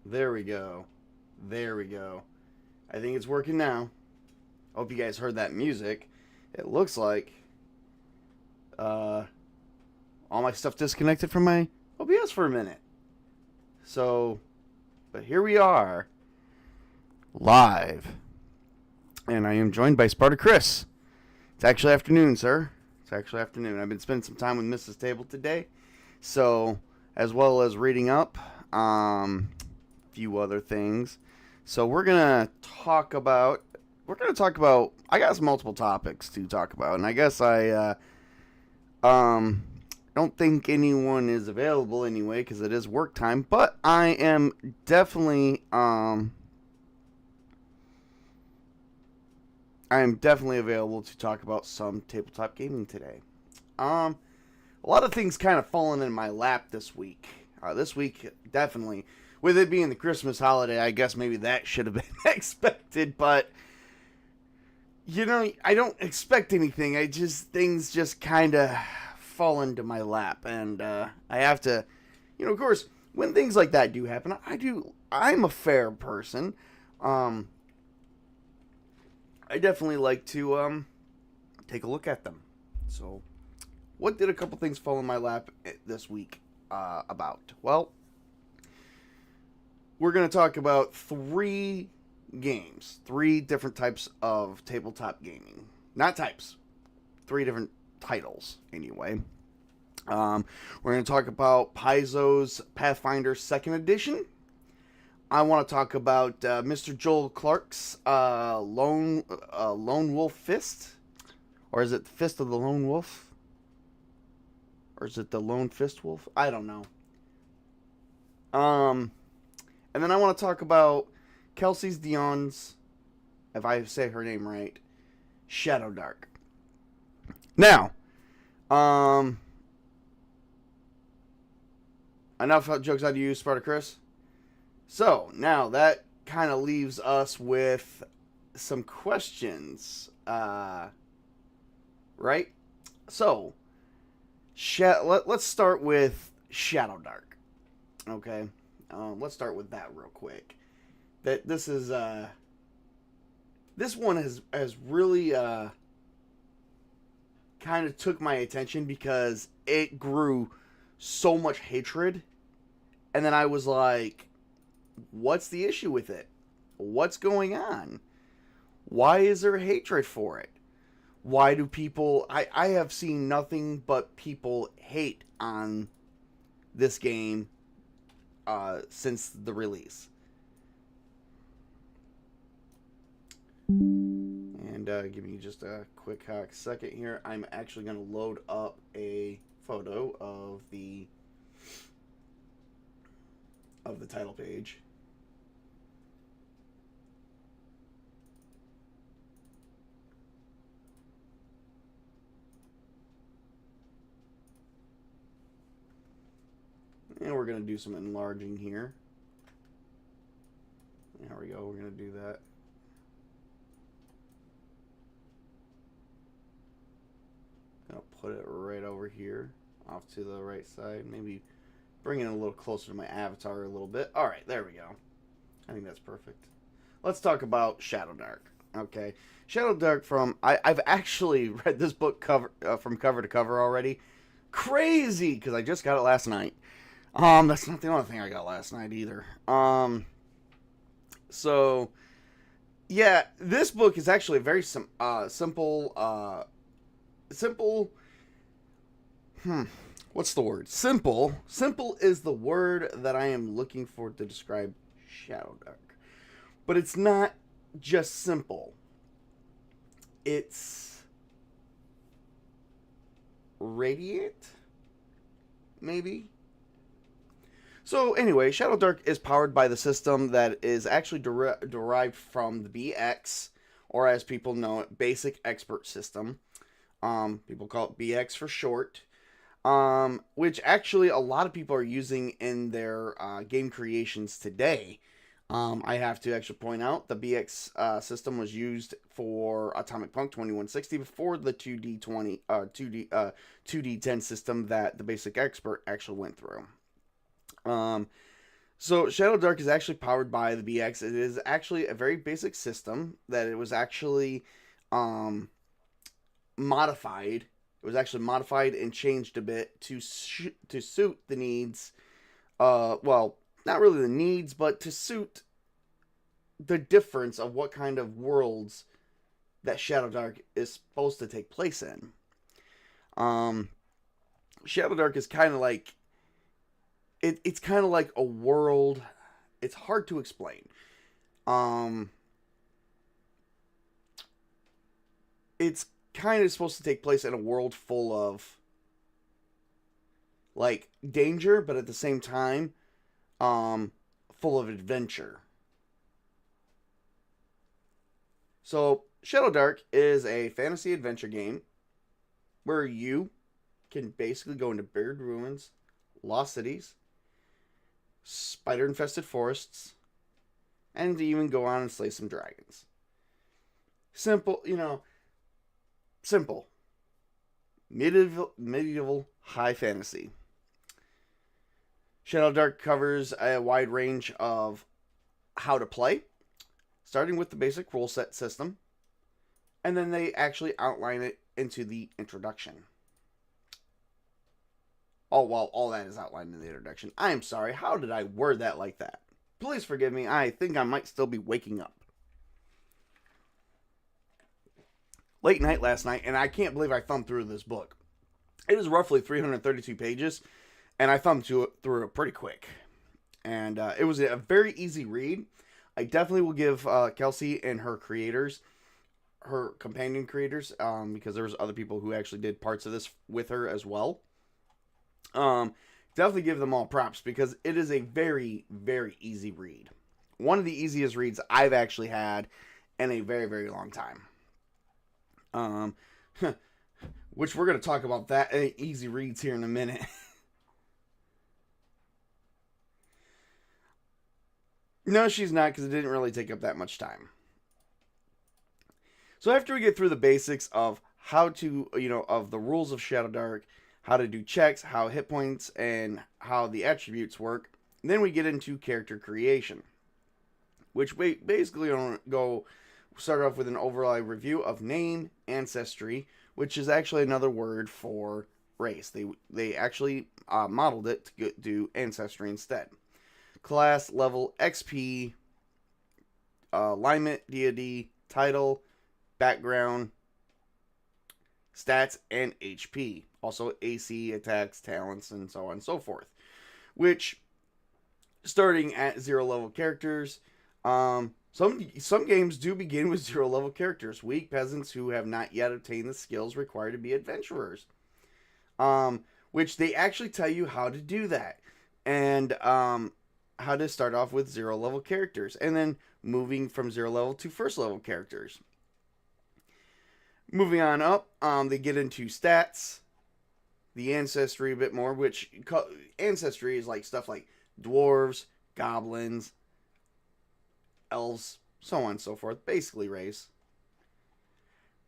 There we go. There we go. I think it's working now. I hope you guys heard that music. It looks like all my stuff disconnected from my OBS for a minute. So, but here we are, live. And I am joined by Sparta Chris. It's actually afternoon, sir. It's actually afternoon. I've been spending some time with Mrs. Table today. So, as well as reading up few other things. So we're gonna talk about I got some multiple topics to talk about, and I guess I don't think anyone is available anyway because it is work time, but I am definitely available to talk about some tabletop gaming today. A lot of things kind of fallen in my lap this week. This week, definitely. With it being the Christmas holiday, I guess maybe that should have been expected, but, you know, I don't expect anything. Things just kind of fall into my lap, and I have to, you know, of course, when things like that do happen, I'm a fair person. I definitely like to, take a look at them. So, what did a couple things fall in my lap this week about? Well, we're going to talk about 3 games. 3 different types of tabletop gaming. Not types. 3 different titles, anyway. We're going to talk about Paizo's Pathfinder 2nd Edition. I want to talk about Mr. Joel Clark's Lone Wolf Fist. Or is it Fist of the Lone Wolf? Or is it the Lone Fist Wolf? I don't know. And then I want to talk about Kelsey's Dion's, if I say her name right, Shadow Dark. Now, enough jokes out of you, Sparta Chris. So, now that kind of leaves us with some questions, right? So, let's start with Shadow Dark. Okay? Let's start with that real quick. This one has really kind of took my attention because it grew so much hatred, and then I was like, what's the issue with it? What's going on? Why is there hatred for it? Why do people... I have seen nothing but people hate on this game since the release. And And give me just a quick second here. I'm actually going to load up a photo of the title page. And we're going to do some enlarging here. There we go. We're going to do that. Going to put it right over here, off to the right side. Maybe bring it a little closer to my avatar a little bit. All right, there we go. I think that's perfect. Let's talk about Shadowdark. Okay, Shadowdark I've actually read this book from cover to cover already. Crazy, because I just got it last night. That's not the only thing I got last night either. So, yeah, this book is actually very simple. What's the word? Simple. Simple is the word that I am looking for to describe Shadowdark. But it's not just simple. It's radiant, maybe. So anyway, Shadowdark is powered by the system that is actually derived from the BX, or as people know it, Basic Expert System. People call it BX for short. Which actually a lot of people are using in their game creations today. I have to actually point out the BX system was used for Atomic Punk 2160 before the 2D10 system that the Basic Expert actually went through. So Shadowdark is actually powered by the BX. It is actually a very basic system that it was actually modified. It was actually modified and changed a bit to suit the needs. Well, not really the needs, but to suit the difference of what kind of worlds that Shadowdark is supposed to take place in. Shadowdark is kind of like it's kind of like a world. It's hard to explain. It's kind of supposed to take place in a world full of like danger, but at the same time, full of adventure. So Shadowdark is a fantasy adventure game where you can basically go into buried ruins, lost cities, spider-infested forests, and even go on and slay some dragons. Simple. Medieval high fantasy. Shadowdark covers a wide range of how to play, starting with the basic rule set system, and then they actually outline it into the introduction. Oh, well, all that is outlined in the introduction. I am sorry. How did I word that like that? Please forgive me. I think I might still be waking up. Late night last night, and I can't believe I thumbed through this book. It is roughly 332 pages, and I thumbed through it pretty quick. And it was a very easy read. I definitely will give Kelsey and her creators, her companion creators, because there was other people who actually did parts of this with her as well. Definitely give them all props because it is a very, very easy read. One of the easiest reads I've actually had in a very, very long time. Which we're going to talk about that easy reads here in a minute. No, she's not, because it didn't really take up that much time. So after we get through the basics of how to, of the rules of Shadowdark, how to do checks, how hit points, and how the attributes work, then we get into character creation, which we basically start off with an overall review of name, ancestry, which is actually another word for race. They actually modeled it to do ancestry instead. Class, level, XP, alignment, deity, title, background, stats, and HP. Also AC, attacks, talents, and so on and so forth. Which, starting at 0 level characters, Some games do begin with 0 level characters, weak peasants who have not yet obtained the skills required to be adventurers. Which they actually tell you how to do that, and how to start off with 0 level characters, and then moving from 0 level to 1st level characters. Moving on up, they get into stats, the ancestry a bit more, which ancestry is like stuff like dwarves, goblins, elves, so on and so forth, basically race.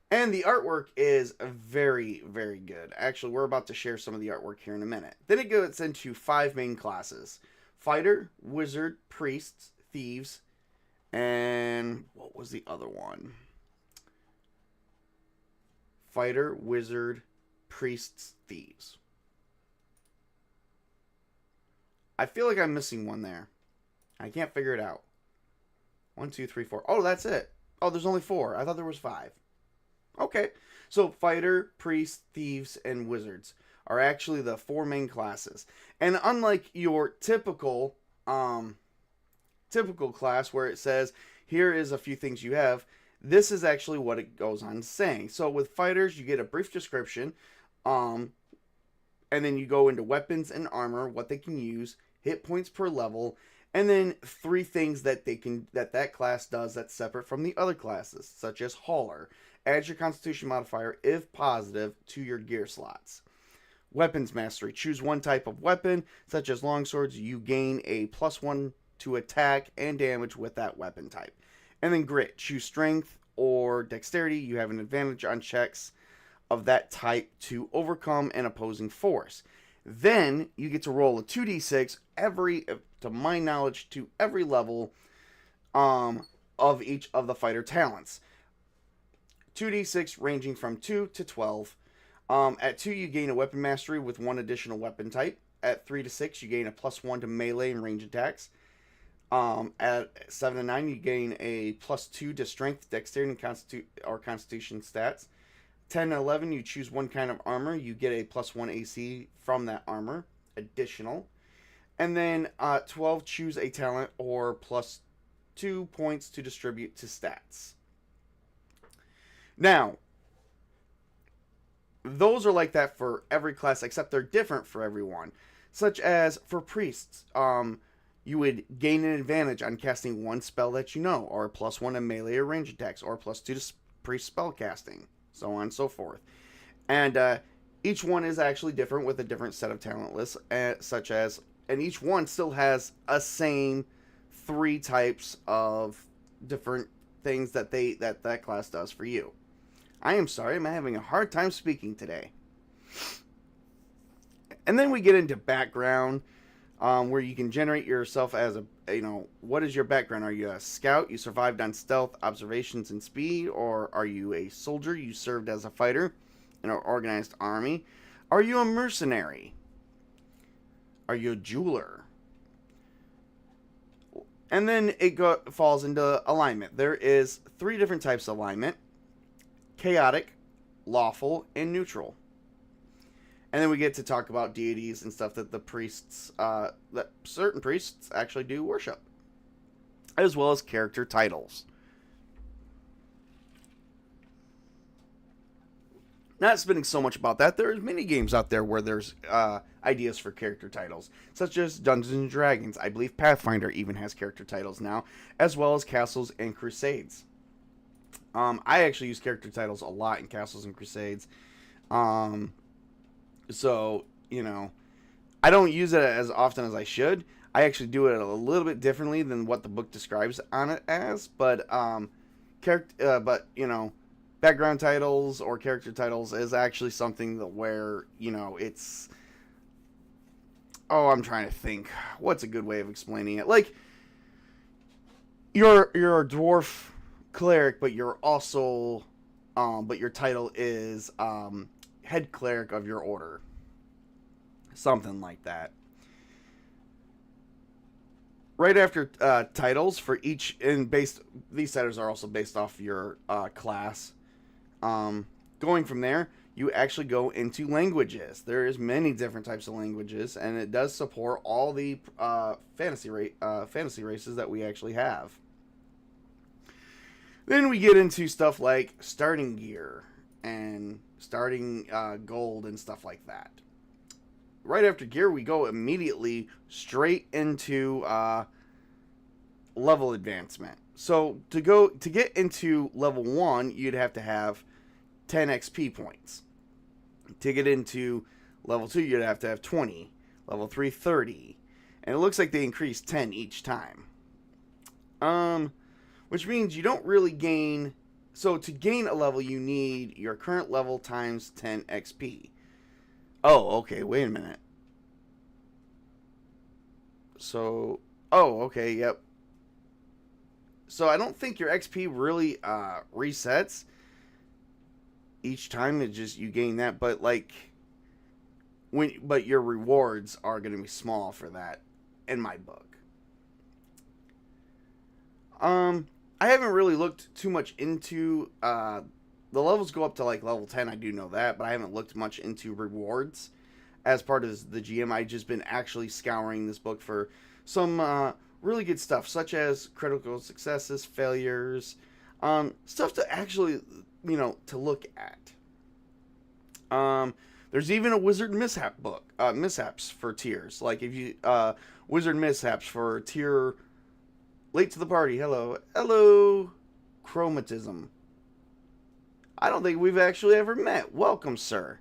And the artwork is very, very good. Actually, we're about to share some of the artwork here in a minute. Then it goes into 5 main classes: fighter, wizard, priests, thieves, and what was the other one? Fighter, wizard, priests, thieves. I feel like I'm missing one there. I can't figure it out. 1, 2, 3, 4. Oh, that's it. Oh, there's only 4. I thought there was 5. Okay. So fighter, priest, thieves, and wizards are actually the 4 main classes. And unlike your typical class where it says, here is a few things you have, this is actually what it goes on saying. So with fighters, you get a brief description, and then you go into weapons and armor, what they can use, hit points per level, and then 3 things that that class does that's separate from the other classes, such as hauler. Add your constitution modifier, if positive, to your gear slots. Weapons mastery. Choose one type of weapon, such as longswords. You gain a +1 to attack and damage with that weapon type. And then grit. Choose strength or dexterity. You have an advantage on checks of that type to overcome an opposing force. Then you get to roll a 2d6 to my knowledge, to every level of each of the fighter talents. 2d6 ranging from 2 to 12. At 2, you gain a weapon mastery with 1 additional weapon type. At 3 to 6, you gain a +1 to melee and range attacks. At 7 to 9, you gain a +2 to strength, dexterity, and constitution stats. 10 to 11, you choose one kind of armor. You get a +1 AC from that armor, additional. And then 12, choose a talent or +2 points to distribute to stats. Now, those are like that for every class, except they're different for everyone. Such as for priests, you would gain an advantage on casting one spell that you know, or +1 to melee or range attacks, or +2 to priest spell casting, so on and so forth. And each one is actually different with a different set of talent lists, and each one still has a same 3 types of different things that class does for you. I am sorry, I'm having a hard time speaking today. And then we get into background, where you can generate yourself as what is your background? Are you a scout? You survived on stealth, observations, and speed? Or are you a soldier? You served as a fighter in an organized army? Are you a mercenary? Are you a jeweler? And then it falls into alignment. There is 3 different types of alignment: chaotic, lawful, and neutral. And then we get to talk about deities and stuff that that certain priests actually do worship, as well as character titles. Not spending so much about that, there's many games out there where there's ideas for character titles, such as Dungeons and Dragons. I believe Pathfinder even has character titles now, as well as Castles and Crusades. I actually use character titles a lot in Castles and Crusades. So, I don't use it as often as I should. I actually do it a little bit differently than what the book describes on it as. But, background titles or character titles is actually something where, it's... Oh, I'm trying to think. What's a good way of explaining it? Like, you're a dwarf cleric, but you're also... but your title is... head cleric of your order. Something like that. Right after titles for each, these titles are also based off your class. Going from there, you actually go into languages. There is many different types of languages, and it does support all the fantasy races that we actually have. Then we get into stuff like starting gear and starting gold and stuff like that. Right after gear, we go immediately straight into level advancement. So to get into level 1, you'd have to have 10 XP points. To get into level 2, you'd have to have 20. Level 3, 30. And it looks like they increase 10 each time. Which means you don't really gain... So to gain a level, you need your current level times 10 XP. Oh, okay, wait a minute. So... Oh, okay, yep. So I don't think your XP really resets each time. It just you gain that, but like but your rewards are going to be small for that in my book. I haven't really looked too much into the levels go up to like level 10. I do know that, but I haven't looked much into rewards as part of the GM. I've just been actually scouring this book for some really good stuff, such as critical successes, failures, stuff to actually, to look at. There's even a wizard mishap book, mishaps for tiers. Like if you, wizard mishaps for tier late to the party. Hello, chromatism. I don't think we've actually ever met. Welcome, sir.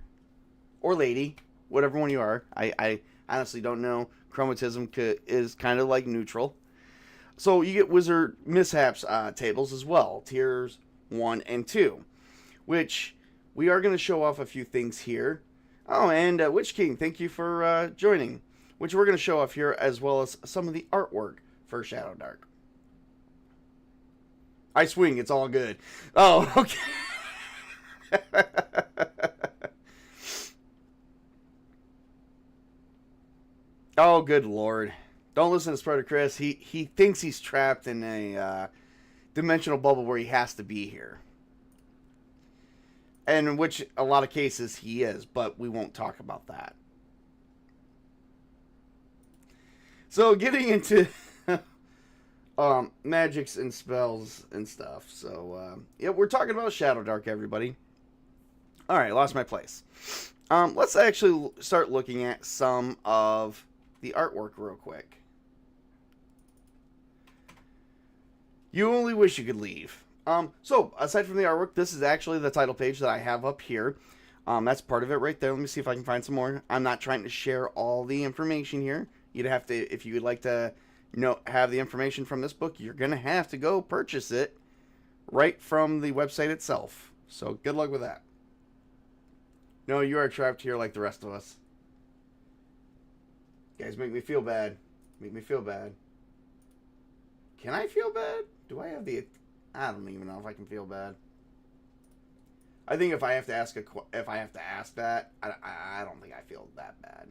Or lady, whatever one you are. I honestly don't know. Chromatism is kind of like neutral. So you get wizard mishaps tables as well. Tiers 1 and 2. Which we are going to show off a few things here. Oh, and Witch King, thank you for joining. Which we're going to show off here, as well as some of the artwork for Shadow Dark. I swing, it's all good. Oh, okay. Oh, good lord. Don't listen to Spreader Chris. He thinks he's trapped in a dimensional bubble where he has to be here. And in which, a lot of cases, he is, but we won't talk about that. So, getting into magics and spells and stuff. So, yeah, we're talking about Shadow Dark, everybody. Alright, lost my place. Let's actually start looking at some of the artwork real quick. You only wish you could leave. So, aside from the artwork, this is actually the title page that I have up here. That's part of it right there. Let me see if I can find some more. I'm not trying to share all the information here. You'd have to, if you would like to, have the information from this book, you're going to have to go purchase it right from the website itself. So, good luck with that. No, you are trapped here like the rest of us. You guys make me feel bad. Make me feel bad. Can I feel bad? Do I have the... I don't even know if I can feel bad. I think if I have to ask that, I don't think I feel that bad.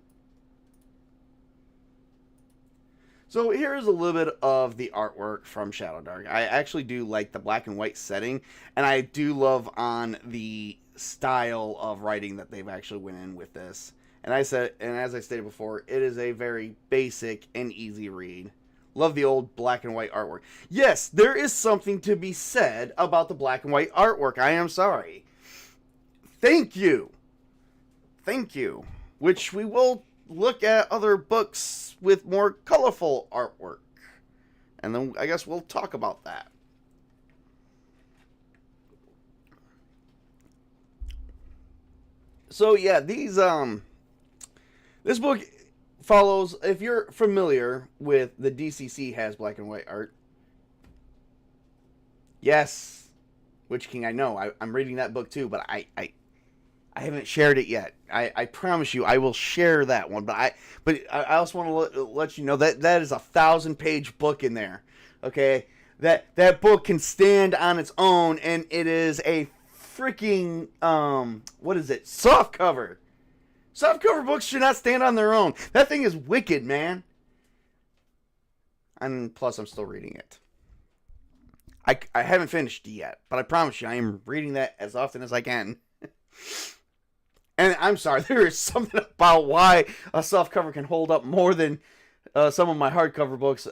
So here's a little bit of the artwork from Shadow Dark. I actually do like the black and white setting, and I do love on the style of writing that they've actually went in with this. And as I stated before, it is a very basic and easy read. Love the old black and white artwork. Yes, there is something to be said about the black and white artwork. I am sorry. Thank you. Thank you. Which we will look at other books with more colorful artwork. And then I guess we'll talk about that. So yeah, this book follows, if you're familiar with the DCC has black and white art. Yes, Witch King, I know. I'm reading that book too, but I haven't shared it yet. I promise you I will share that one, but I also want to let you know that is a 1,000-page book in there. Okay? That book can stand on its own, and it is a freaking what is it? Softcover. Softcover books should not stand on their own. That thing is wicked, man. And plus, I'm still reading it. I haven't finished it yet, but I promise you, I am reading that as often as I can. And I'm sorry, there is something about why a softcover can hold up more than some of my hardcover books.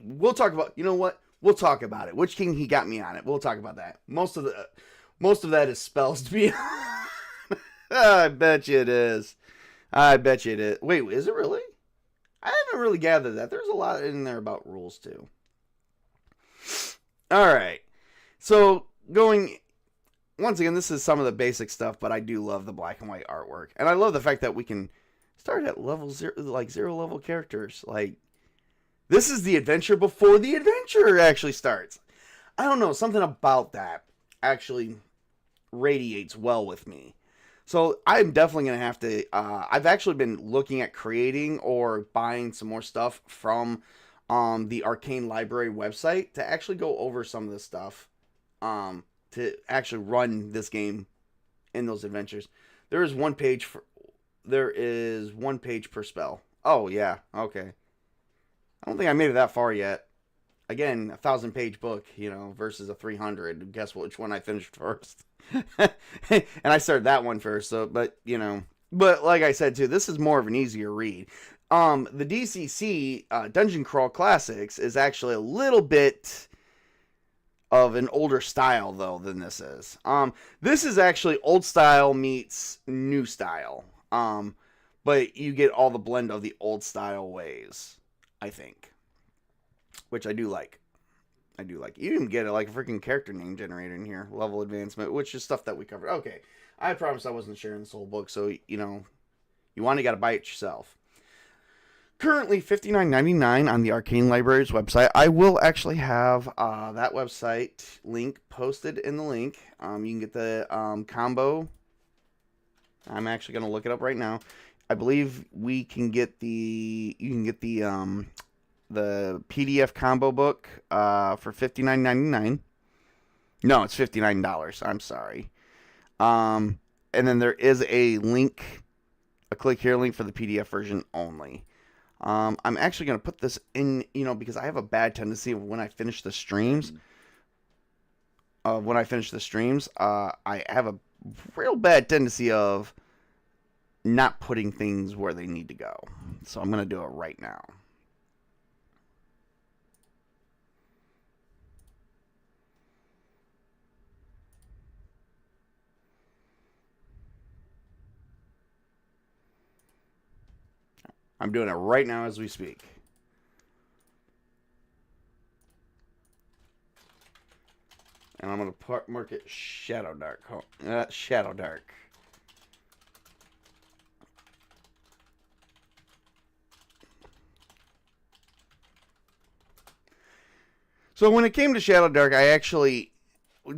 We'll talk about, you know what? We'll talk about it. Which king he got me on it. We'll talk about that. Most of that is spells, to be honest. I bet you it is. I bet you it is. Wait, is it really? I haven't really gathered that. There's a lot in there about rules, too. All right. So, once again, this is some of the basic stuff, but I do love the black and white artwork. And I love the fact that we can start at level 0, like 0 level characters. Like, this is the adventure before the adventure actually starts. I don't know, something about that actually radiates well with me. So I'm definitely going to have to, I've actually been looking at creating or buying some more stuff from the Arcane Library website to actually go over some of this stuff, to actually run this game in those adventures. There is one page per spell. Oh yeah, okay. I don't think I made it that far yet. Again, 1,000-page book, versus a 300. Guess which one I finished first? And I started that one first. So, but like I said too, this is more of an easier read. The DCC Dungeon Crawl Classics is actually a little bit of an older style though than this is. This is actually old style meets new style. But you get all the blend of the old style ways, I think, which I do like. You even get a freaking character name generator in here, level advancement, which is stuff that we covered. Okay, I promised I wasn't sharing this whole book, so you got to buy it yourself. Currently $59.99 on the Arcane Library's website. I will actually have that website link posted in the link. You can get the combo. I'm actually going to look it up right now. I believe you can get the PDF combo book for $59.99. No, it's $59. I'm sorry. And then there is a link, a click here link for the PDF version only. I'm actually going to put this in, because I have a bad tendency of when I finish the streams. I have a real bad tendency of not putting things where they need to go. So I'm going to do it right now. I'm doing it right now as we speak. And I'm going to mark it Shadow Dark. Shadow Dark. So when it came to Shadow Dark, I actually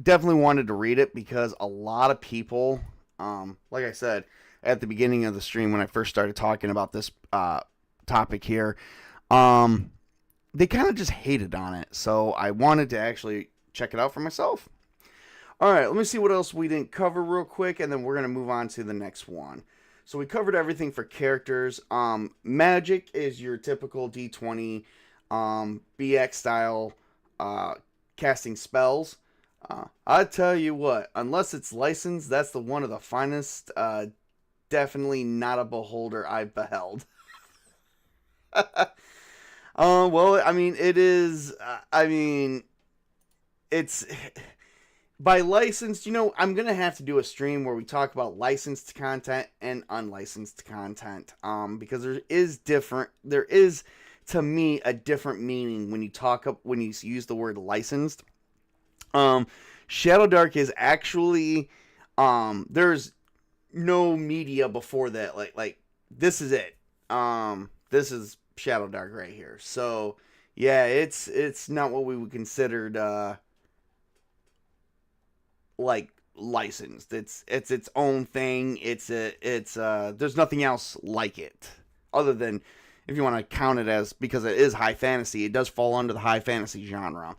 definitely wanted to read it because a lot of people, like I said at the beginning of the stream when I first started talking about this topic here, they kind of just hated on it. So I wanted to actually check it out for myself. All right, let me see what else we didn't cover real quick, and then we're going to move on to the next one. So we covered everything for characters. Magic is your typical D20 BX style casting spells. I tell you what, unless it's licensed, that's the one of the finest. Definitely not a beholder I've beheld. Well, I mean, it is. It's by licensed. I'm gonna have to do a stream where we talk about licensed content and unlicensed content. Because there is, to me, a different meaning when you use the word licensed. Shadow Dark is actually, there's no media before that. Like this is it. This is Shadow Dark right here. So yeah, it's not what we would consider like licensed. It's its own thing. There's nothing else like it other than, if you want to count it as, because it is high fantasy, it does fall under the high fantasy genre.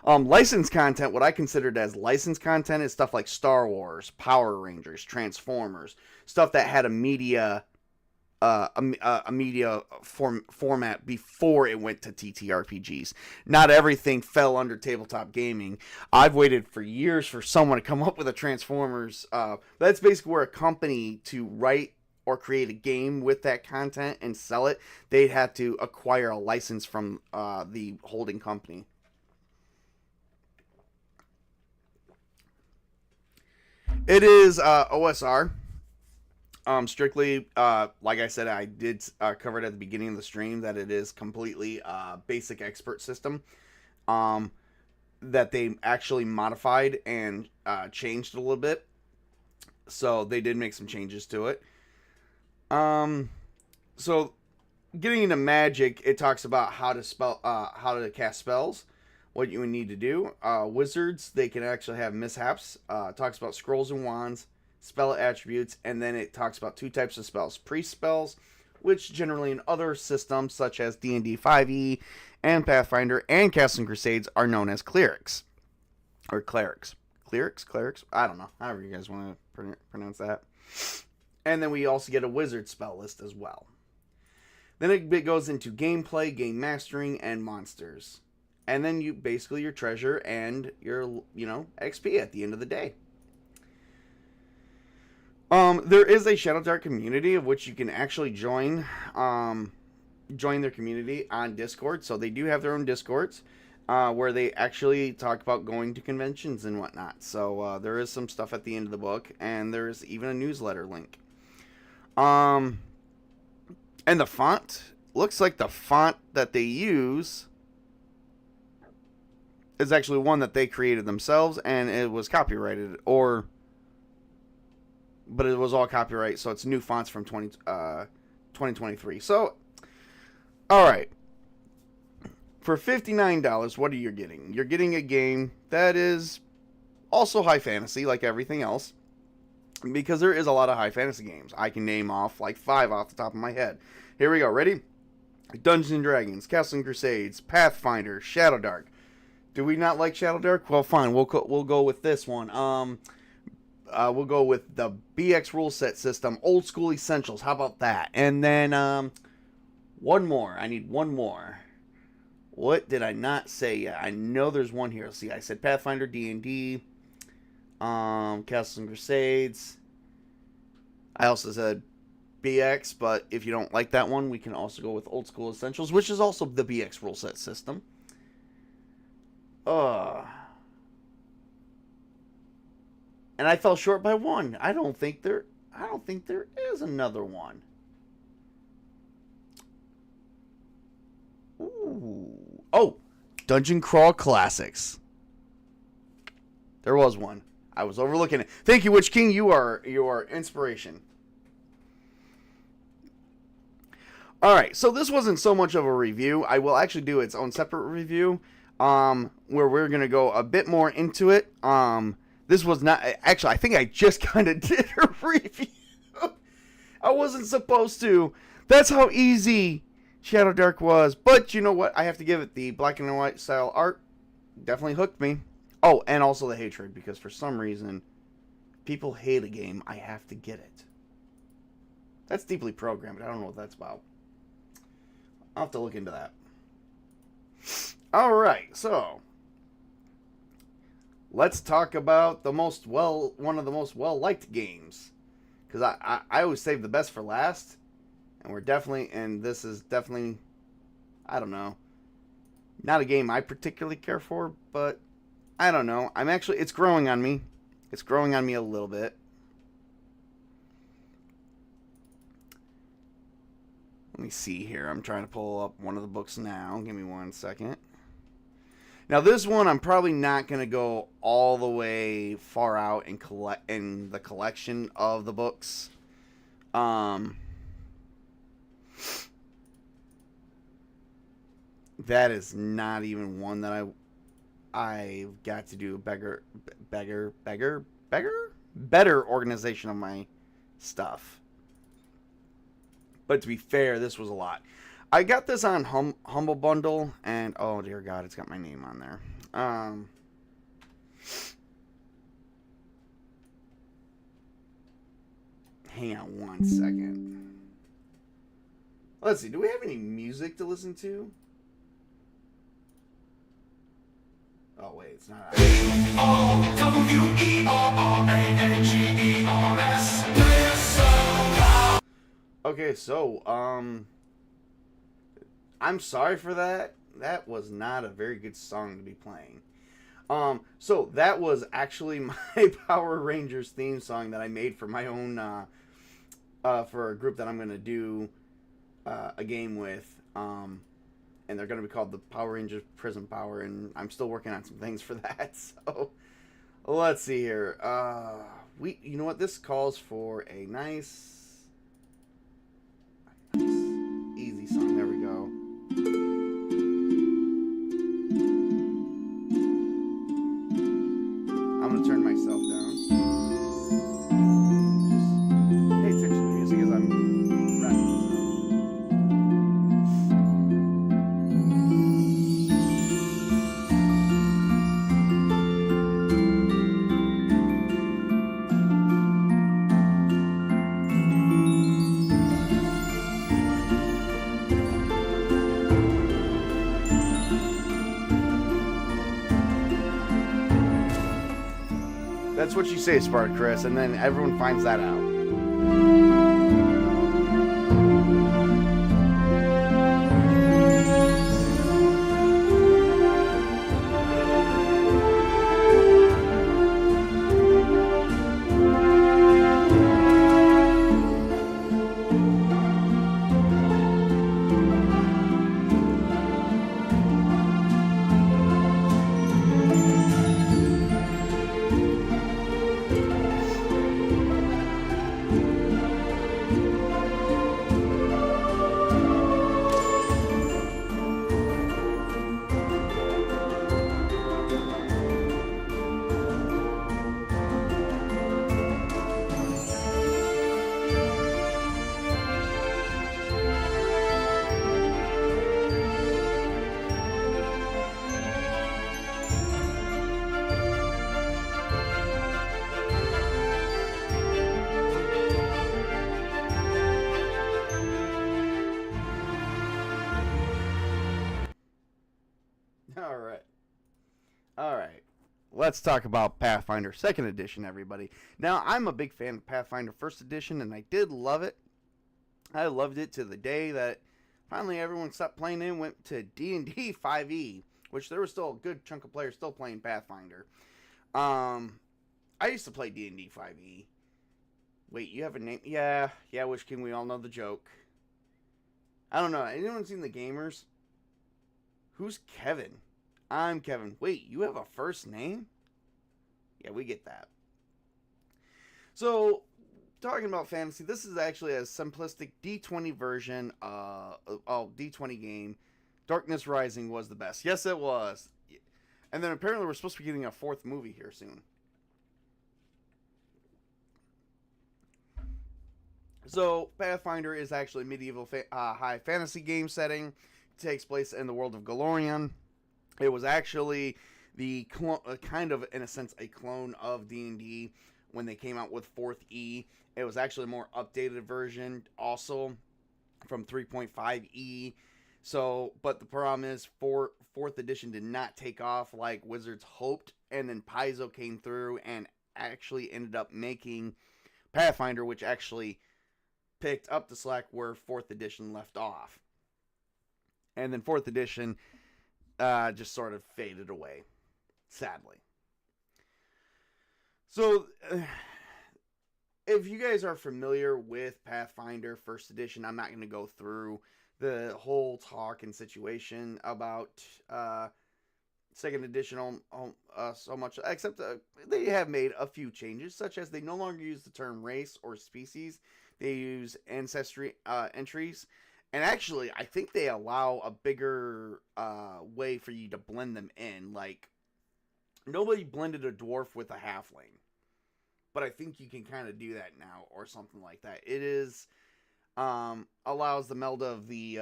Licensed content, what I considered as licensed content, is stuff like Star Wars, Power Rangers, Transformers, stuff that had a media format before it went to TTRPGs. Not everything fell under tabletop gaming. I've waited for years for someone to come up with a Transformers. That's basically where a company, to write or create a game with that content and sell it, they'd have to acquire a license from the holding company. It is OSR. Strictly, like I said, I did cover it at the beginning of the stream that it is completely basic expert system. Um, that they actually modified and changed a little bit. So they did make some changes to it. So getting into magic, it talks about how to cast spells, what you would need to do. Wizards, they can actually have mishaps. It talks about scrolls and wands, spell attributes, and then it talks about 2 types of spells: priest spells, which generally in other systems such as D&D 5e and Pathfinder and Castle Crusades are known as clerics or clerics. Clerics. I don't know. However you guys want to pronounce that. And then we also get a wizard spell list as well. Then it goes into gameplay, game mastering, and monsters. And then you basically your treasure and your XP at the end of the day. There is a Shadow Dark community of which you can actually join their community on Discord. So they do have their own Discords where they actually talk about going to conventions and whatnot. So there is some stuff at the end of the book, and there is even a newsletter link. And the font looks like the font that they use is actually one that they created themselves, and it was copyrighted, but it was all copyright, so it's new fonts from 2023. So, all right. For $59, what are you getting? You're getting a game that is also high fantasy, like everything else, because there is a lot of high fantasy games. I can name off like 5 off the top of my head. Here we go. Ready? Dungeons and Dragons, Castle Crusades, Pathfinder, Shadow Dark. Do we not like Shadow Dark? Well, fine. We'll go with this one. We'll go with the BX rule set system, Old School Essentials. How about that? And then one more. I need one more. What did I not say yet? I know there's one here. See, I said Pathfinder, D&D, Castle Crusades. I also said BX, but if you don't like that one, we can also go with Old School Essentials, which is also the BX rule set system. And I fell short by one. I don't think there is another one. Ooh. Oh, Dungeon Crawl Classics. There was one. I was overlooking it. Thank you, Witch King. You are inspiration. All right, so this wasn't so much of a review. I will actually do its own separate review, where we're gonna go a bit more into it. This was not actually. I think I just kind of did a review. I wasn't supposed to. That's how easy Shadow Dark was. But you know what? I have to give it, the black and white style art definitely hooked me. Oh, and also the hatred, because for some reason people hate a game. I have to get it. That's deeply programmed. I don't know what that's about. I'll have to look into that. Alright, so let's talk about one of the most well-liked games. Because I always save the best for last. And this is definitely, I don't know, not a game I particularly care for, but I don't know. It's growing on me. It's growing on me a little bit. Let me see here. I'm trying to pull up one of the books now. Give me 1 second. Now, this one, I'm probably not going to go all the way far out in the collection of the books. That is not even one that I've got to do better organization of my stuff. But to be fair, this was a lot. I got this on Humble Bundle, and oh dear God, it's got my name on there. Hang on 1 second. Let's see, do we have any music to listen to? Oh wait, it's not. Okay, so I'm sorry for that. That was not a very good song to be playing. So that was actually my Power Rangers theme song that I made for my own, for a group that I'm gonna do a game with. And they're gonna be called the Power Rangers Prism Power, and I'm still working on some things for that. So let's see here. You know what? This calls for a nice easy song. There we go. I'm gonna turn myself down. Just pay attention to the music as I'm wrapping this up. That's what you say, Spartacus, and then everyone finds that out. All right. All right. Let's talk about Pathfinder 2nd Edition, everybody. Now, I'm a big fan of Pathfinder 1st Edition, and I did love it. I loved it to the day that finally everyone stopped playing and went to D&D 5e, which there was still a good chunk of players still playing Pathfinder. I used to play D&D 5e. Wait, you have a name? Yeah, Witch King, we all know the joke. I don't know. Anyone seen the gamers? Who's Kevin? I'm Kevin. Wait, you have a first name? Yeah, we get that. So, talking about fantasy, this is actually a simplistic D20 version of D20 game. Darkness Rising was the best. Yes, it was. And then apparently we're supposed to be getting a 4th movie here soon. So, Pathfinder is actually a medieval high fantasy game setting. It takes place in the world of Golarion. It was actually the kind of, in a sense, a clone of D&D when they came out with 4th E. It was actually a more updated version, also from 3.5E. So, but the problem is, 4th edition did not take off like Wizards hoped, and then Paizo came through and actually ended up making Pathfinder, which actually picked up the slack where 4th edition left off. And then 4th edition just sort of faded away, sadly. So, if you guys are familiar with Pathfinder 1st edition, I'm not going to go through the whole talk and situation about 2nd edition so much, except they have made a few changes, such as they no longer use the term race or species. They use ancestry entries. And actually, I think they allow a bigger way for you to blend them in. Like, nobody blended a dwarf with a halfling. But I think you can kind of do that now, or something like that. It is allows the meld of the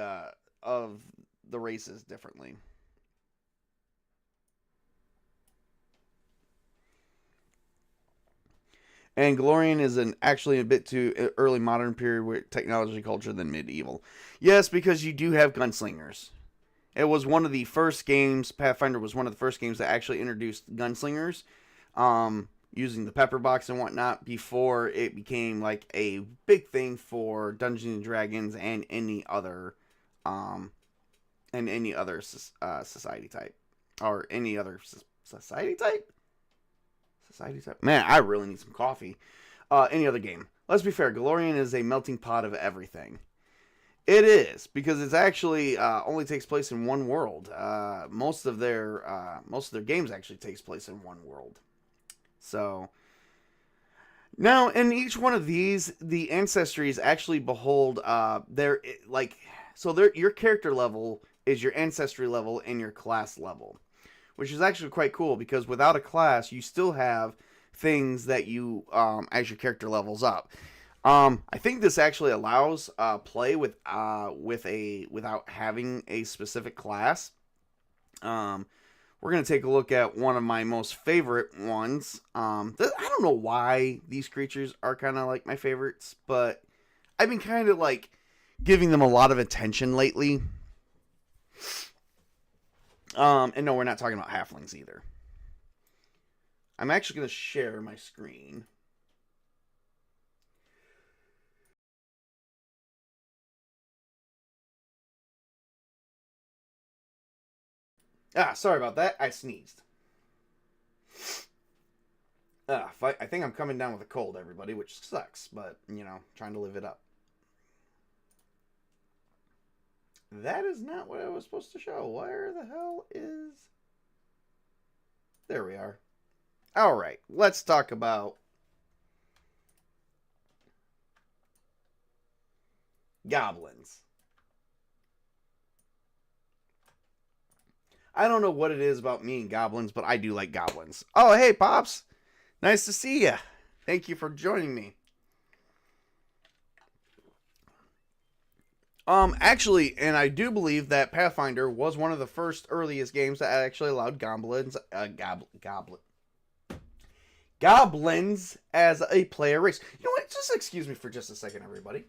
races differently. And Golarion is actually a bit too early modern period with technology culture than medieval. Yes, because you do have gunslingers. It was one of the first games, Pathfinder was one of the first games that actually introduced gunslingers, using the pepper box and whatnot before it became like a big thing for Dungeons and Dragons and any other society type or any other Society type? Society type. Man, I really need some coffee. Any other game. Let's be fair. Galorian is a melting pot of everything. It is, because it's actually only takes place in one world. Most of their games actually takes place in one world. So now, in each one of these, the ancestries actually behold your character level is your ancestry level and your class level, which is actually quite cool because without a class, you still have things that you as your character levels up. I think this actually allows play without having a specific class. We're going to take a look at one of my most favorite ones. I don't know why these creatures are kind of like my favorites, but I've been kind of like giving them a lot of attention lately. And no, we're not talking about halflings either. I'm actually going to share my screen. Sorry about that. I sneezed. I think I'm coming down with a cold, everybody, which sucks, but, trying to live it up. That is not what I was supposed to show. Where the hell is... There we are. Alright, let's talk about... goblins. I don't know what it is about me and goblins, but I do like goblins. Oh, hey, Pops. Nice to see you. Thank you for joining me. Actually, and I do believe that Pathfinder was one of the first earliest games that actually allowed goblins as a player race. You know what? Just excuse me for just a second, everybody.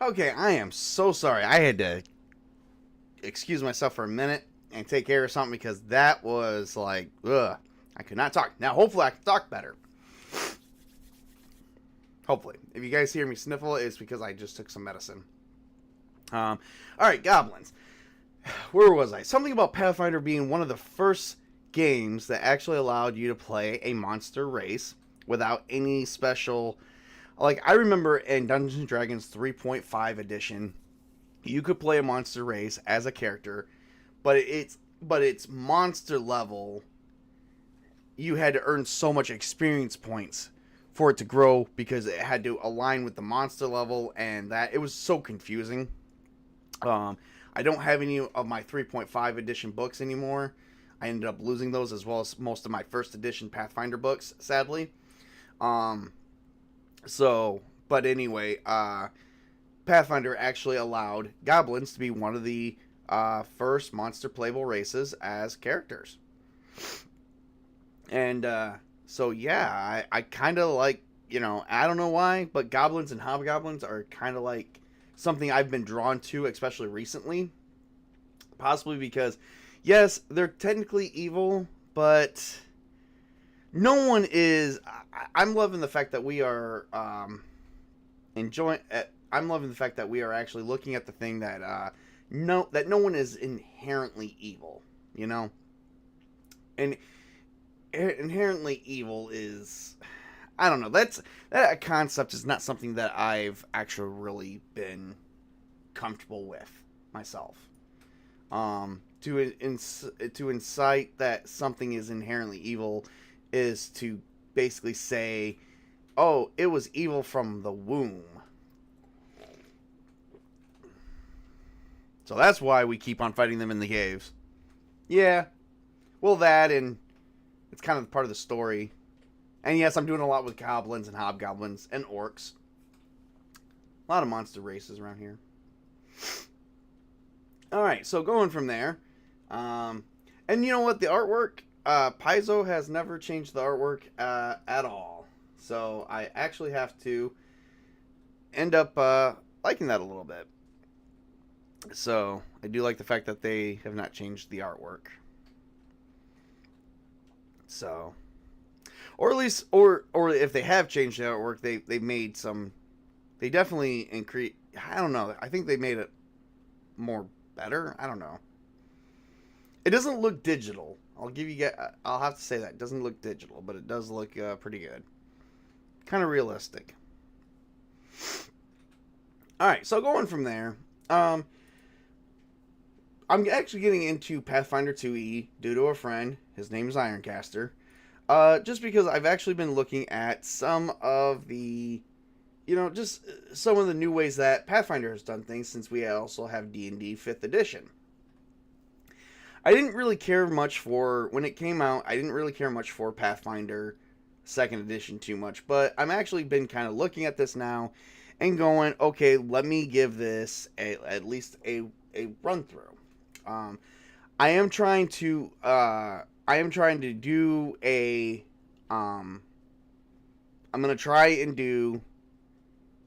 Okay, I am so sorry. I had to excuse myself for a minute and take care of something because that was like, ugh. I could not talk. Now, hopefully, I can talk better. Hopefully. If you guys hear me sniffle, it's because I just took some medicine. Alright, goblins. Where was I? Something about Pathfinder being one of the first games that actually allowed you to play a monster race without any special... Like, I remember in Dungeons & Dragons 3.5 edition, you could play a monster race as a character, but it's monster level. You had to earn so much experience points for it to grow because it had to align with the monster level, and that it was so confusing. I don't have any of my 3.5 edition books anymore. I ended up losing those as well as most of my first edition Pathfinder books, sadly. But anyway, Pathfinder actually allowed goblins to be one of the first monster playable races as characters. And so yeah, I kind of like, I don't know why, but goblins and hobgoblins are kind of like something I've been drawn to, especially recently. Possibly because, yes, they're technically evil, but no one is. I'm loving the fact that we are enjoying. I'm loving the fact that we are actually looking at the thing that no one is inherently evil. And inherently evil is, I don't know. That concept is not something that I've actually really been comfortable with myself. To incite that something is inherently evil is to basically say, oh, it was evil from the womb. So that's why we keep on fighting them in the caves. Yeah. Well, that, and it's kind of part of the story. And yes, I'm doing a lot with goblins and hobgoblins and orcs. A lot of monster races around here. Alright, so going from there. And you know what? The artwork, Paizo has never changed the artwork at all. So I actually have to end up liking that a little bit. So I do like the fact that they have not changed the artwork. So, or at least, or if they have changed the artwork, they made some. They definitely increase. I don't know. I think they made it more better. I don't know. It doesn't look digital. I'll have to say that it doesn't look digital, but it does look pretty good. Kind of realistic. All right, so going from there, I'm actually getting into Pathfinder 2e due to a friend. His name is Ironcaster. Just because I've actually been looking at some of the, just some of the new ways that Pathfinder has done things since we also have D&D 5th edition. I didn't really care much for, when it came out, I didn't really care much for Pathfinder 2nd edition too much, but I'm actually been kind of looking at this now and going, okay, let me give this at least a run through. I am trying to do a I'm gonna try and do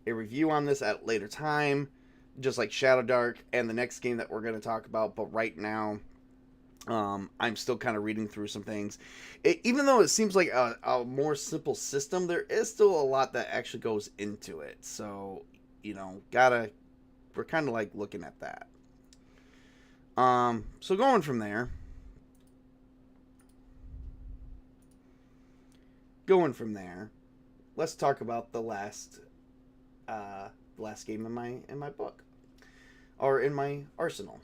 a review on this at a later time, just like Shadow Dark and the next game that we're gonna talk about. But right now, I'm still kind of reading through some things. Even though it seems like a more simple system, there is still a lot that actually goes into it. So, we're kind of like looking at that. So going from there. Let's talk about the last game in my book, or in my arsenal.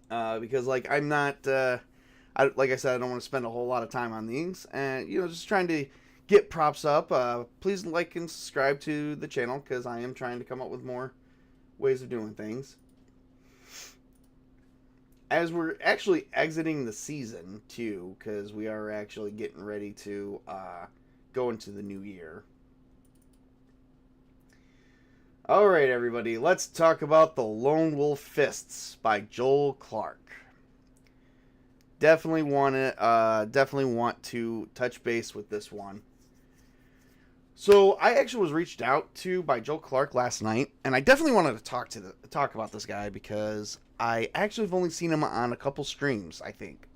Because I'm not, like I said, I don't want to spend a whole lot of time on these, and just trying to get props up. Please like and subscribe to the channel because I am trying to come up with more ways of doing things. As we're actually exiting the season too, because we are actually getting ready to go into the new year. Alright, everybody, let's talk about The Lone Wolf Fists by Joel Clark. Definitely want to touch base with this one. So I actually was reached out to by Joe Clark last night, and I definitely wanted to talk about this guy because I actually have only seen him on a couple streams. I think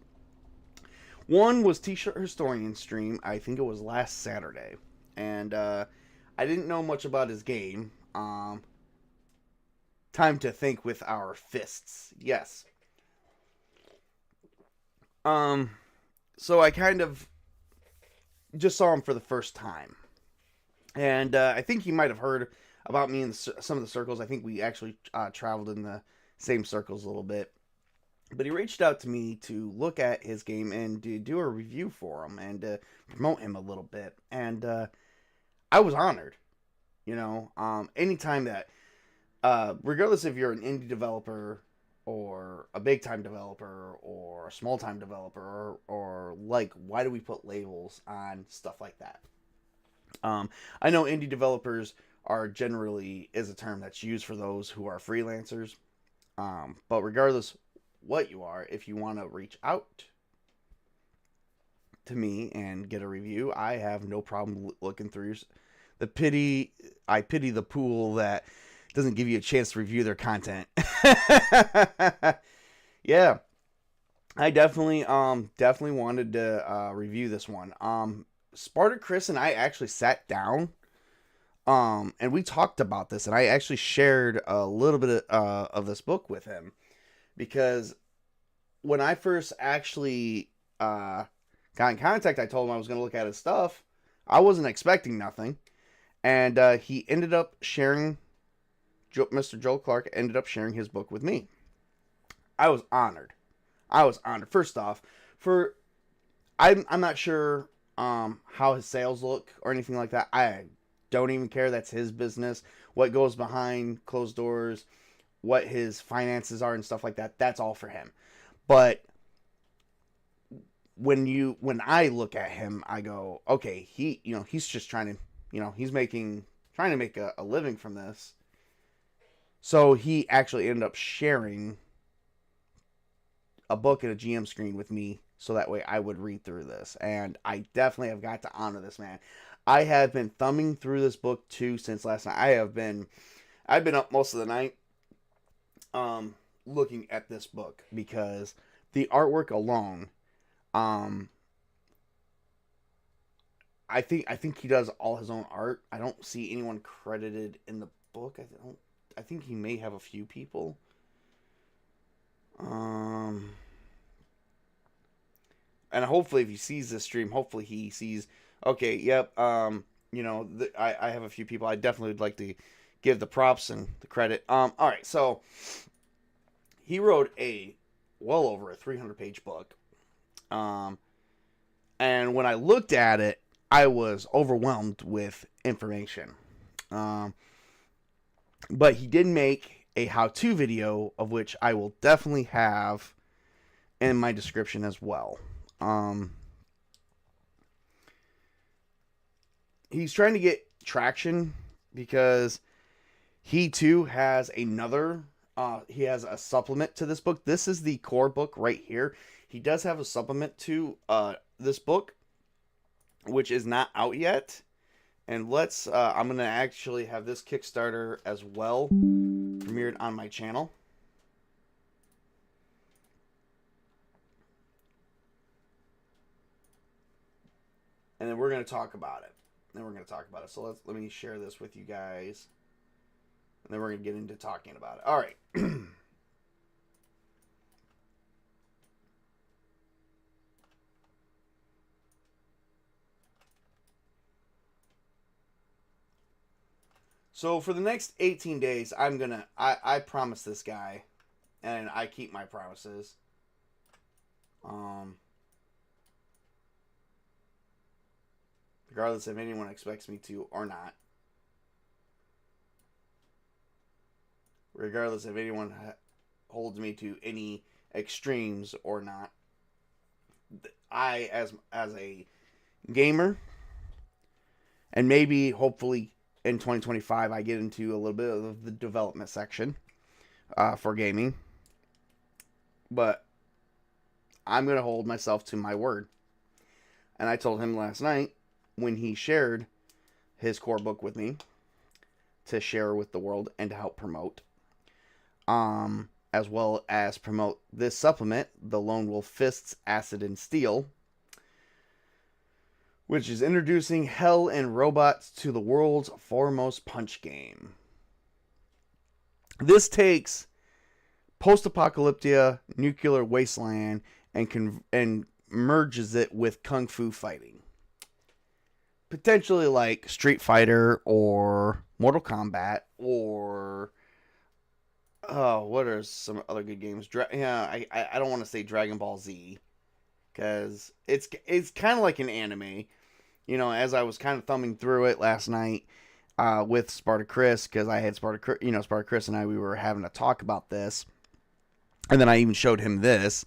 one was T-shirt Historian stream. I think it was last Saturday, and I didn't know much about his game. Time to think with our fists. Yes. Um. So I kind of just saw him for the first time. And I think he might have heard about me in some of the circles. I think we actually traveled in the same circles a little bit. But he reached out to me to look at his game and to do a review for him and to promote him a little bit. And I was honored. Anytime that, regardless if you're an indie developer or a big time developer or a small time developer or like, why do we put labels on stuff like that? I know indie developers are generally is a term that's used for those who are freelancers. But regardless what you are, if you want to reach out to me and get a review, I have no problem looking through I pity the pool that doesn't give you a chance to review their content. Yeah, I definitely wanted to review this one. Sparta Chris and I actually sat down and we talked about this, and I actually shared a little bit of this book with him because when I first actually got in contact, I told him I was going to look at his stuff. I wasn't expecting nothing, and he ended up sharing. Mr. Joel Clark ended up sharing his book with me. I was honored. First off, I'm not sure how his sales look or anything like that. I don't even care. That's his business. What goes behind closed doors, what his finances are and stuff like that, that's all for him. But when I look at him, I go, okay, he's just trying to, trying to make a living from this. So he actually ended up sharing a book and a GM screen with me so that way I would read through this. And I definitely have got to honor this man. I have been thumbing through this book too since last night. I've been up most of the night looking at this book because the artwork alone, I think he does all his own art. I don't see anyone credited in the book. I think he may have a few people. And hopefully if he sees this stream, hopefully he sees, okay, yep, I have a few people I definitely would like to give the props and the credit. All right, so he wrote well over a 300-page book. And when I looked at it, I was overwhelmed with information. But he did make a how-to video, of which I will definitely have in my description as well. He's trying to get traction because he too has he has a supplement to this book. This is the core book right here. He does have a supplement to this book, which is not out yet. And I'm going to actually have this Kickstarter as well premiered on my channel. And then we're going to talk about it. So let me share this with you guys. And then we're going to get into talking about it. All right. So for the next 18 days, I promise this guy, and I keep my promises. Regardless if anyone expects me to or not. Regardless if anyone holds me to any extremes or not. I, as a gamer, and maybe hopefully in 2025 I get into a little bit of the development section for gaming. But I'm going to hold myself to my word. And I told him last night when he shared his core book with me to share with the world and to help promote. As well as promote this supplement, the Lone Wolf Fists Acid and Steel, which is introducing Hell and Robots to the world's foremost punch game. This takes post-apocalyptic nuclear wasteland and merges it with kung fu fighting. Potentially like Street Fighter or Mortal Kombat or what are some other good games? I don't want to say Dragon Ball Z because it's kind of like an anime. You know, as I was kind of thumbing through it last night with Spartacus, because I had Spartacus and we were having a talk about this, and then I even showed him this.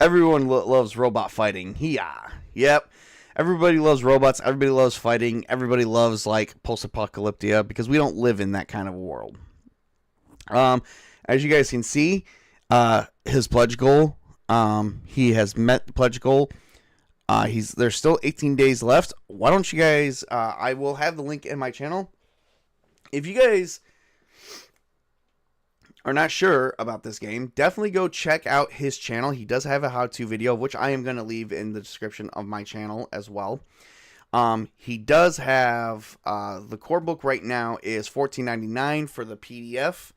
Everyone loves robot fighting. Yep. Everybody loves robots. Everybody loves fighting. Everybody loves like post-apocalyptic because we don't live in that kind of a world. As you guys can see, his pledge goal. He has met the pledge goal. There's still 18 days left. Why don't you guys? I will have the link in my channel. If you guys are not sure about this game, definitely go check out his channel. He does have a how-to video, which I am going to leave in the description of my channel as well. He does have the core book right now is $14.99 for the PDF.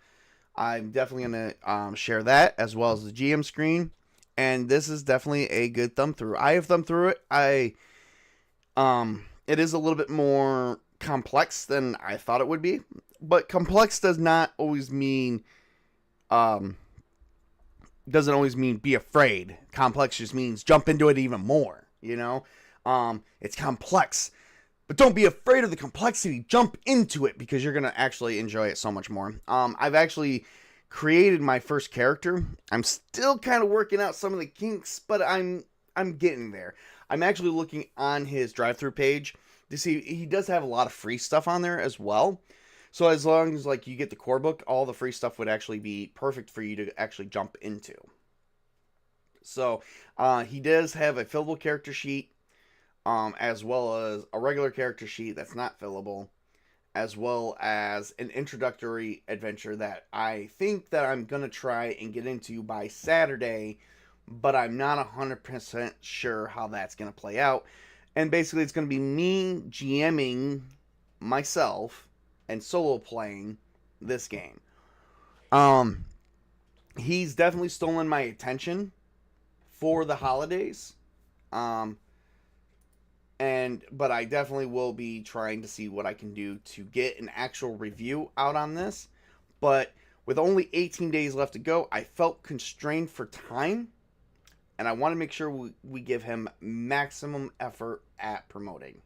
I'm definitely going to share that as well as the GM screen. And this is definitely a good thumb through. I have thumbed through it. It is a little bit more complex than I thought it would be, but complex does not always mean doesn't always mean be afraid. Complex just means jump into it even more. You know, it's complex, but don't be afraid of the complexity. Jump into it because you're gonna actually enjoy it so much more. I've actually created my first character. I'm still kind of working out some of the kinks, but I'm getting there. I'm actually looking on his drive-through page to see he does have a lot of free stuff on there as well. So as long as like you get the core book, all the free stuff would actually be perfect for you to actually jump into. So he does have a fillable character sheet, as well as a regular character sheet that's not fillable, as well as an introductory adventure that I think that I'm going to try and get into by Saturday, but I'm not 100% sure how that's going to play out. And basically it's going to be me GMing myself and solo playing this game. He's definitely stolen my attention for the holidays. But I definitely will be trying to see what I can do to get an actual review out on this. But with only 18 days left to go, I felt constrained for time. And I want to make sure we give him maximum effort at promoting.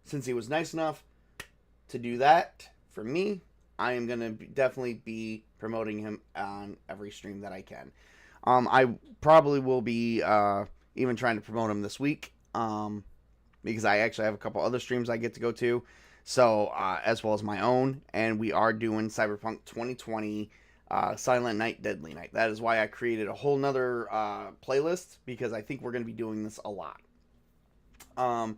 Since he was nice enough to do that for me, I am going to definitely be promoting him on every stream that I can. I probably will be even trying to promote him this week. Because I actually have a couple other streams I get to go to, so as well as my own, and we are doing Cyberpunk 2020 Silent Night, Deadly Night. That is why I created a whole nother playlist, because I think we're going to be doing this a lot. I'm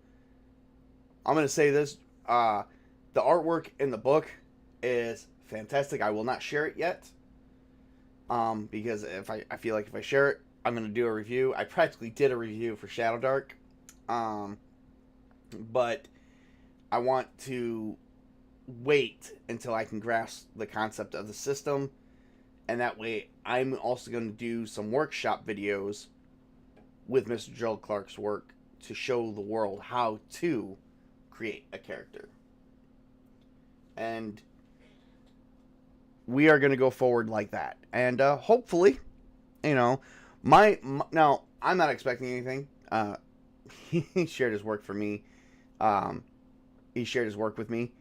going to say this, the artwork in the book is fantastic. I will not share it yet, because if I feel like if I share it, I'm going to do a review. I practically did a review for Shadow Dark. But I want to wait until I can grasp the concept of the system, and that way I'm also going to do some workshop videos with Mr. Joel Clark's work to show the world how to create a character. And we are going to go forward like that. And hopefully, you know, now I'm not expecting anything. He shared his work for me. He shared his work with me.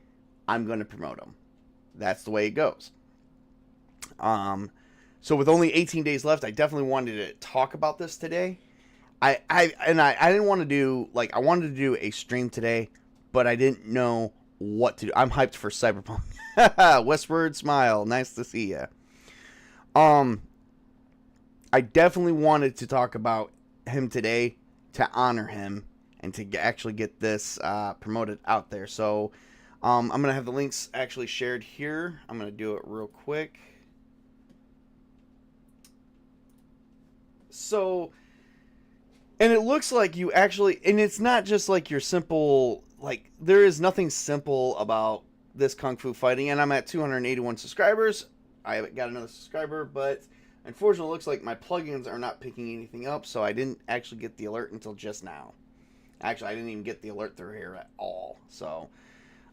I'm going to promote him. That's the way it goes. So with only 18 days left, I definitely wanted to talk about this today. I didn't want to do, like, I wanted to do a stream today, but I didn't know what to do. I'm hyped for Cyberpunk. Westward Smile. Nice to see ya. I definitely wanted to talk about him today to honor him and to actually get this promoted out there. So I'm going to have the links actually shared here. I'm going to do it real quick. So, and it looks like you actually, and it's not just like your simple, like, there is nothing simple about this Kung Fu fighting, and I'm at 281 subscribers. I got another subscriber, but unfortunately it looks like my plugins are not picking anything up, so I didn't actually get the alert until just now. Actually, I didn't even get the alert through here at all. So,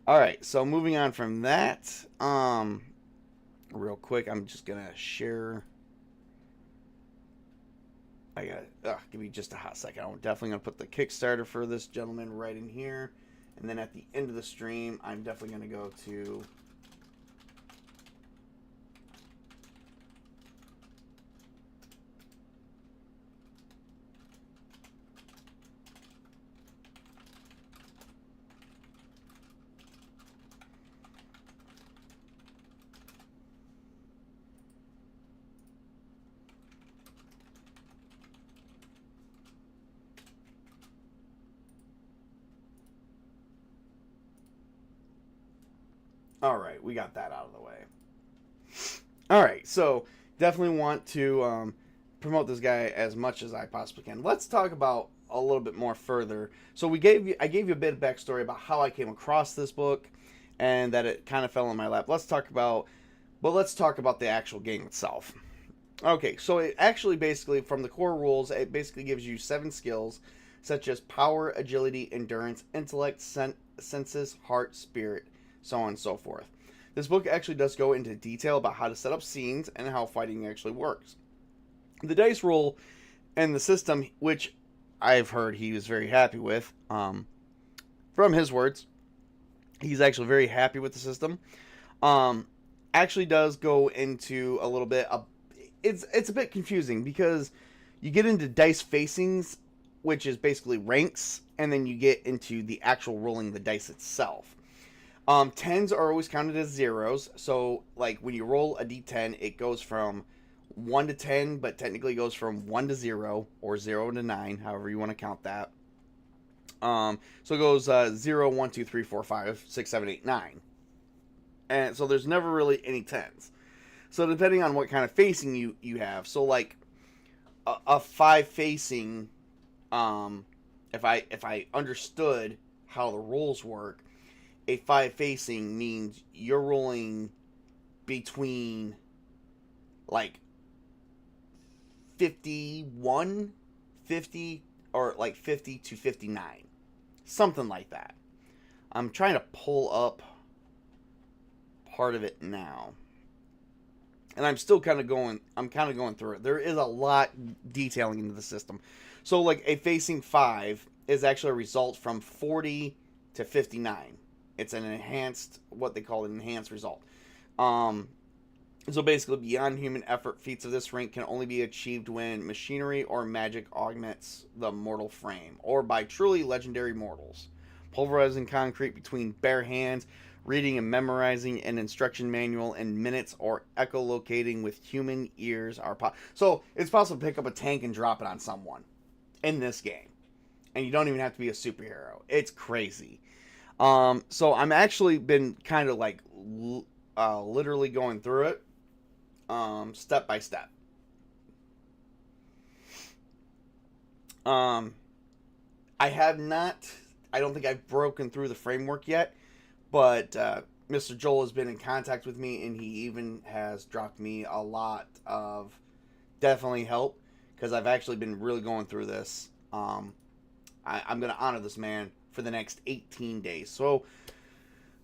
alright, so moving on from that, real quick, I'm just going to share. I gotta give me just a hot second. I'm definitely gonna put the Kickstarter for this gentleman right in here, and then at the end of the stream, I'm definitely gonna go to all right, we got that out of the way. All right, so definitely want to promote this guy as much as I possibly can. Let's talk about a little bit more further. So I gave you a bit of backstory about how I came across this book and that it kind of fell in my lap. Let's talk about the actual game itself. Okay, so it actually basically, from the core rules, it basically gives you 7 skills such as power, agility, endurance, intellect, senses, heart, spirit, so on and so forth. This book actually does go into detail about how to set up scenes and how fighting actually works. The dice roll and the system, which I've heard he was very happy with, from his words, he's actually very happy with the system. Actually does go into a little bit of, it's a bit confusing because you get into dice facings, which is basically ranks, and then you get into the actual rolling the dice itself. 10s are always counted as zeros, so like when you roll a d10, it goes from 1 to 10, but technically goes from 1 to 0, or 0 to 9, however you want to count that. So it goes 0, 1, 2, 3, 4, 5, 6, 7, 8, 9. And so there's never really any 10s. So depending on what kind of facing you have, so like a 5 facing, if I understood how the rules work, a 5 facing means you're rolling between like 51, 50, or like 50 to 59. Something like that. I'm trying to pull up part of it now. And I'm still kind of going through it. There is a lot detailing into the system. So like a facing 5 is actually a result from 40 to 59. It's an enhanced, what they call an enhanced result. So basically, beyond human effort, feats of this rank can only be achieved when machinery or magic augments the mortal frame, or by truly legendary mortals. Pulverizing concrete between bare hands, reading and memorizing an instruction manual in minutes, or echolocating with human ears are so it's possible to pick up a tank and drop it on someone in this game. And you don't even have to be a superhero. It's crazy. So I'm actually been kind of like literally going through it step by step. I don't think I've broken through the framework yet, but Mr. Joel has been in contact with me, and he even has dropped me a lot of definitely help, because I've actually been really going through this. I'm going to honor this man for the next 18 days. So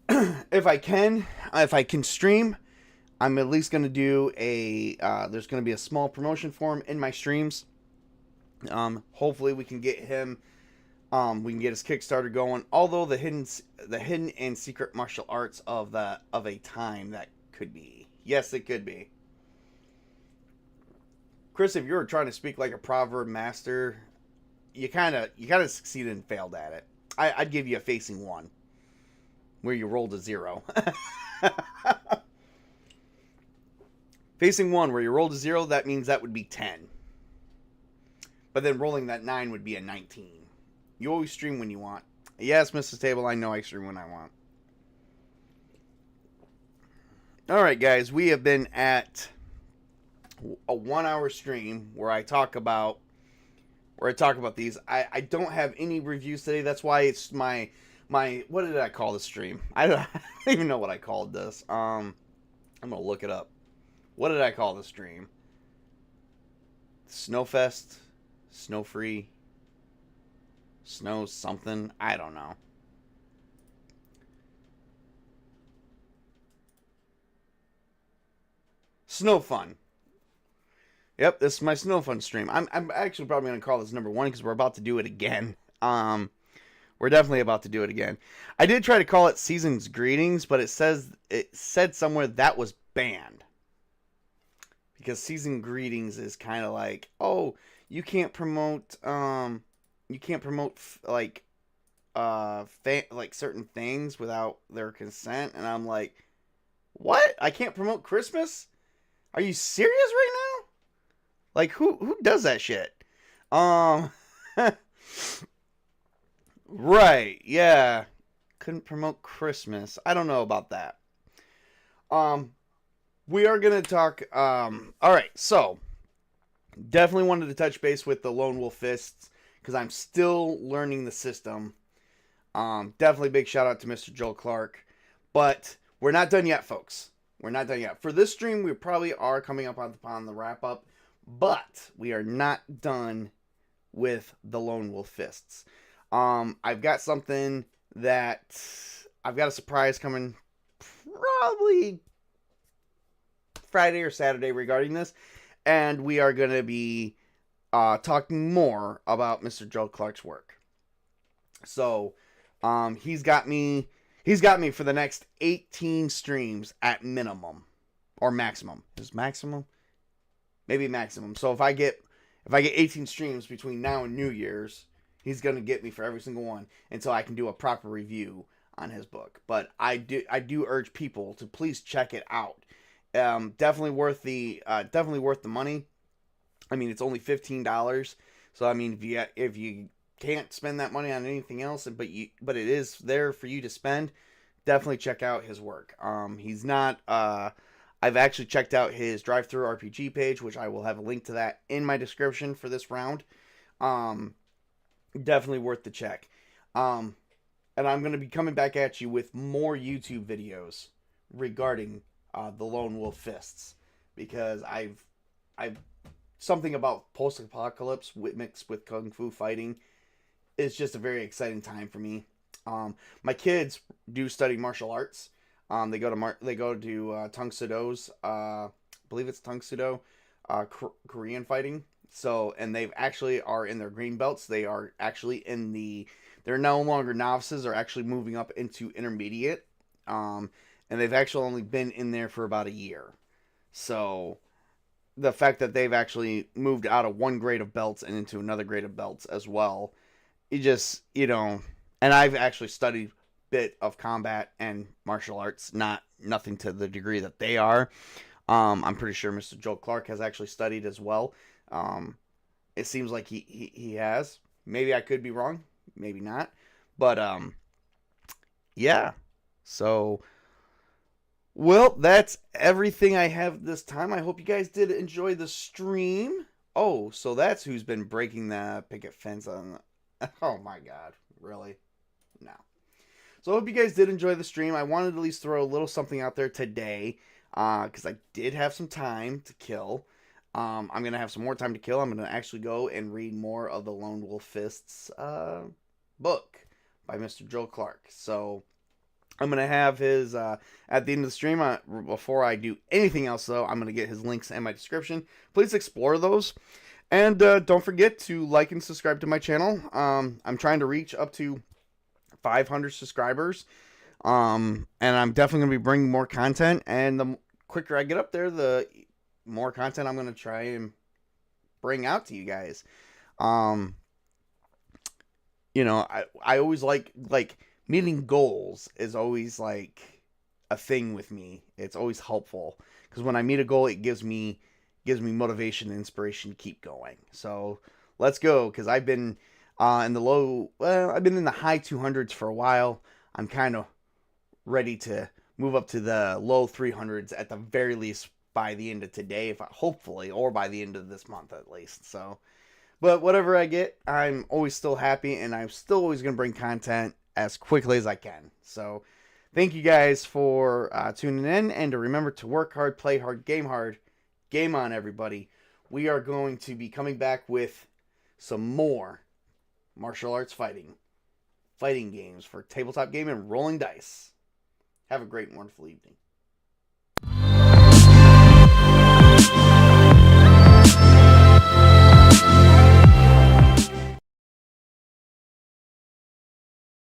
if I can stream, I'm at least going to do there's going to be a small promotion for him in my streams. Hopefully we can get him, we can get his Kickstarter going. Although the hidden and secret martial arts of a time that could be. Yes, it could be. Chris, if you were trying to speak like a proverb master, you kind of succeeded and failed at it. I'd give you a facing 1, where you rolled a 0. Facing 1, where you rolled a 0, that means that would be 10. But then rolling that 9 would be a 19. You always stream when you want. Yes, Mrs. Table, I know I stream when I want. Alright, guys, we have been at a 1 hour stream where I talk about these. I don't have any reviews today. That's why it's my what did I call the stream? I don't even know what I called this. I'm gonna look it up. What did I call the stream? Snowfest, Snow Free, Snow something. I don't know. Snow Fun. Yep, this is my Snow Fun stream. I'm actually probably gonna call this number 1 because we're about to do it again. We're definitely about to do it again. I did try to call it Season's Greetings, but it said somewhere that was banned. Because Season Greetings is kind of like, oh, you can't promote like certain things without their consent, and I'm like, what? I can't promote Christmas? Are you serious right now? Like, who does that shit? Right, yeah. Couldn't promote Christmas. I don't know about that. We are going to talk, alright, so, definitely wanted to touch base with the Lone Wolf Fists, because I'm still learning the system. Definitely big shout out to Mr. Joel Clark. But, we're not done yet, folks. We're not done yet. For this stream, we probably are coming up upon the wrap-up, but we are not done with the Lone Wolf Fists. I've got something that I've got a surprise coming probably Friday or Saturday regarding this, and we are going to be talking more about Mr. Joe Clark's work. So, he's got me for the next 18 streams at minimum or maximum. Is maximum? Maybe maximum. So if I get 18 streams between now and New Year's, he's going to get me for every single one until I can do a proper review on his book. But I do urge people to please check it out. Definitely worth the money. I mean, it's only $15. So I mean, if you can't spend that money on anything else, but it is there for you to spend, definitely check out his work. He's not I've actually checked out his Drive-Thru RPG page, which I will have a link to that in my description for this round. Definitely worth the check. And I'm going to be coming back at you with more YouTube videos regarding the Lone Wolf Fists, because I've something about post-apocalypse mixed with kung fu fighting is just a very exciting time for me. My kids do study martial arts. They go to Tung Sudo's, I believe it's Tung Sudo, Korean fighting. So, and they've actually are in their green belts. They are actually they're no longer novices. They're actually moving up into intermediate. And they've actually only been in there for about a year. So, the fact that they've actually moved out of one grade of belts and into another grade of belts as well, it just, and I've actually studied bit of combat and martial arts, nothing to the degree that they are. I'm pretty sure Mr. Joel Clark has actually studied as well. It seems like he has. Maybe I could be wrong, maybe not, but yeah. So, well, that's everything I have this time. I hope you guys did enjoy the stream. Oh, so that's who's been breaking the picket fence on. Oh my God, really? No. So I hope you guys did enjoy the stream. I wanted to at least throw a little something out there today, because I did have some time to kill. I'm going to have some more time to kill. I'm going to actually go and read more of the Lone Wolf Fists book by Mr. Joel Clark. So I'm going to have his, at the end of the stream, before I do anything else though, I'm going to get his links in my description. Please explore those. And don't forget to like and subscribe to my channel. I'm trying to reach up to 500 subscribers. And I'm definitely going to be bringing more content. And the quicker I get up there, the more content I'm going to try and bring out to you guys. I always like meeting goals is always like a thing with me. It's always helpful because when I meet a goal, it gives me motivation and inspiration to keep going. So let's go, because I've been I've been in the high 200s for a while. I'm kind of ready to move up to the low 300s at the very least by the end of today, hopefully, or by the end of this month at least. So, but whatever I get, I'm always still happy, and I'm still always going to bring content as quickly as I can. So, thank you guys for tuning in, and to remember to work hard, play hard, game on, everybody. We are going to be coming back with some more martial arts fighting games for tabletop game and rolling dice. Have a great and wonderful evening.